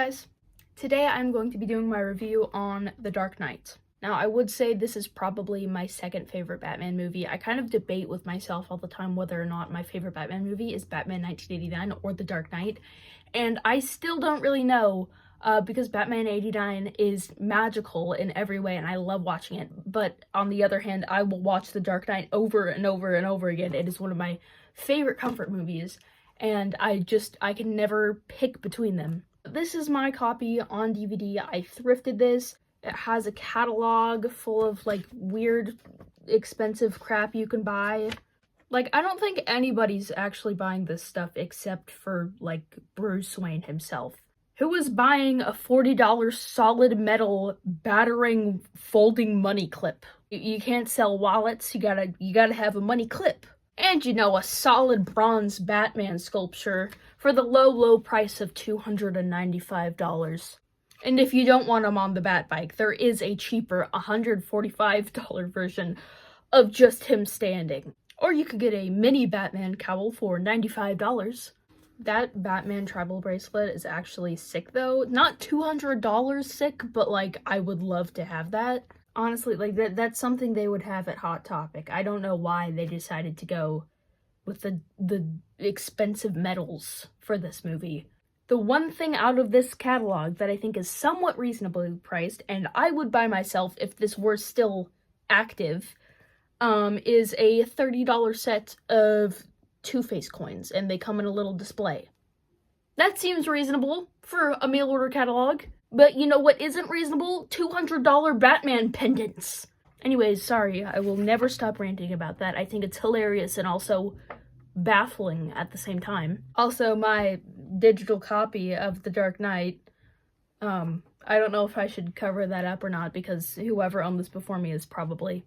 guys, today I'm going to be doing my review on The Dark Knight. Now, I would say this is probably my second favorite Batman movie. I kind of debate with myself all the time whether or not my favorite Batman movie is Batman 1989 or The Dark Knight, and I still don't really know because Batman 89 is magical in every way and I love watching it, but on the other hand, I will watch The Dark Knight over and over and over again. It is one of my favorite comfort movies, and I can never pick between them. This is my copy on DVD. I thrifted this. It has a catalog full of, like, weird, expensive crap you can buy. Like, I don't think anybody's actually buying this stuff except for, like, Bruce Wayne himself. Who is buying a $40 solid metal battering folding money clip? You can't sell wallets, you gotta have a money clip. And a solid bronze Batman sculpture for the low price of $295. And if you don't want him on the Batbike, there is a cheaper $145 version of just him standing. Or you could get a mini Batman cowl for $95. That Batman tribal bracelet is actually sick though. Not $200 sick, but like I would love to have that. Honestly, like that's something they would have at Hot Topic. I don't know why they decided to go with the expensive metals for this movie. The one thing out of this catalog that I think is somewhat reasonably priced, and I would buy myself if this were still active, is a $30 set of Two-Face coins, and they come in a little display. That seems reasonable for a mail order catalog. But you know what isn't reasonable? $200 Batman pendants. Anyways, sorry, I will never stop ranting about that. I think it's hilarious and also baffling at the same time. Also, my digital copy of The Dark Knight, I don't know if I should cover that up or not because whoever owned this before me has probably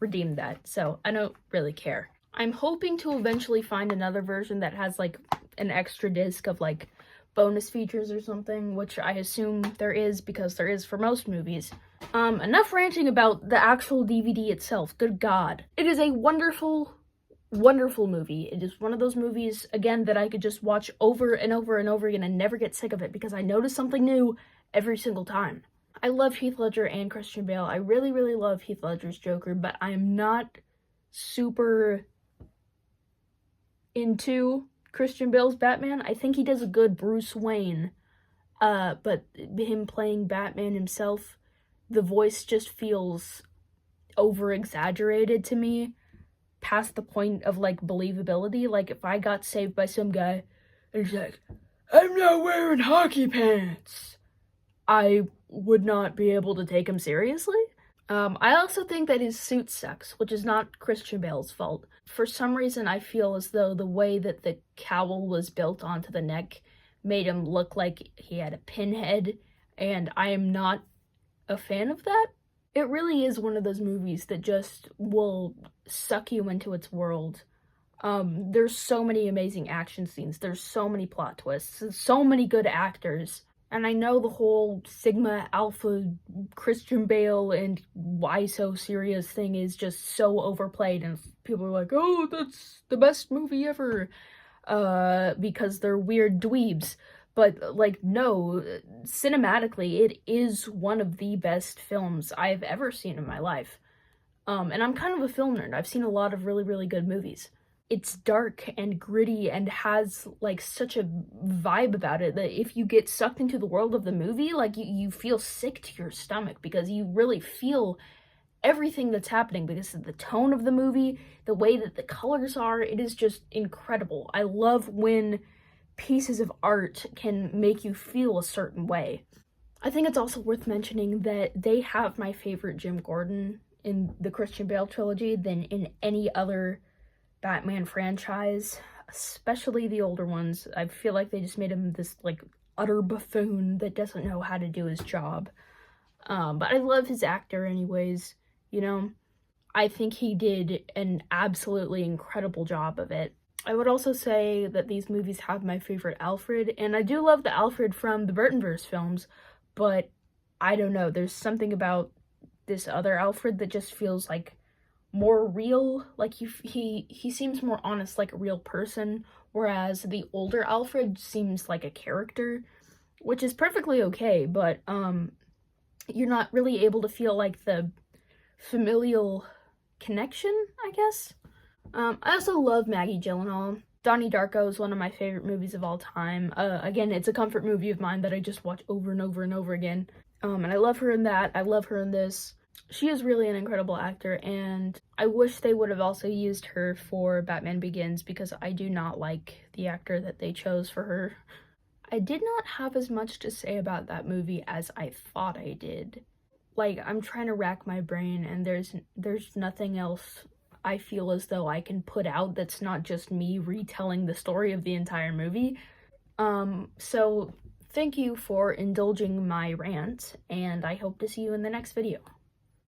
redeemed that, so I don't really care. I'm hoping to eventually find another version that has, like, an extra disc of, like, bonus features or something, which I assume there is because there is for most movies. Enough ranting about the actual DVD itself. Good God. It is a wonderful, wonderful movie. It is one of those movies, again, that I could just watch over and over and over again and never get sick of it because I notice something new every single time. I love Heath Ledger and Christian Bale. I really, really love Heath Ledger's Joker, but I am not super into Christian Bale's Batman. I think he does a good Bruce Wayne, but him playing Batman himself, the voice just feels over-exaggerated to me, past the point of, like, believability. Like, if I got saved by some guy, and he's like, I'm not wearing hockey pants, I would not be able to take him seriously. I also think that his suit sucks, which is not Christian Bale's fault. For some reason, I feel as though the way that the cowl was built onto the neck made him look like he had a pinhead, and I am not a fan of that. It really is one of those movies that just will suck you into its world. There's so many amazing action scenes, there's so many plot twists, so many good actors. And I know the whole Sigma Alpha Christian Bale and why so serious thing is just so overplayed, and people are like, oh, that's the best movie ever, because they're weird dweebs. But, like, no, cinematically, it is one of the best films I've ever seen in my life. And I'm kind of a film nerd. I've seen a lot of really, really good movies. It's dark and gritty and has, like, such a vibe about it that if you get sucked into the world of the movie, like, you feel sick to your stomach because you really feel everything that's happening because of the tone of the movie, the way that the colors are. It is just incredible. I love when pieces of art can make you feel a certain way. I think it's also worth mentioning that they have my favorite Jim Gordon in the Christian Bale trilogy than in any other Batman franchise, especially the older ones. I feel like they just made him this, like, utter buffoon that doesn't know how to do his job. But I love his actor anyways, I think he did an absolutely incredible job of it. I would also say that these movies have my favorite Alfred, and I do love the Alfred from the Burtonverse films, but I don't know, there's something about this other Alfred that just feels like more real, like he seems more honest, like a real person, whereas the older Alfred seems like a character. which is perfectly okay, but you're not really able to feel like the familial connection, I guess. I also love Maggie Gyllenhaal. Donnie Darko is one of my favorite movies of all time. Again, it's a comfort movie of mine that I just watch over and over and over again. And I love her in that. I love her in this. She is really an incredible actor, and I wish they would have also used her for Batman Begins because I do not like the actor that they chose for her. I did not have as much to say about that movie as I thought I did. Like, I'm trying to rack my brain, and there's nothing else I feel as though I can put out that's not just me retelling the story of the entire movie. So thank you for indulging my rant, and I hope to see you in the next video.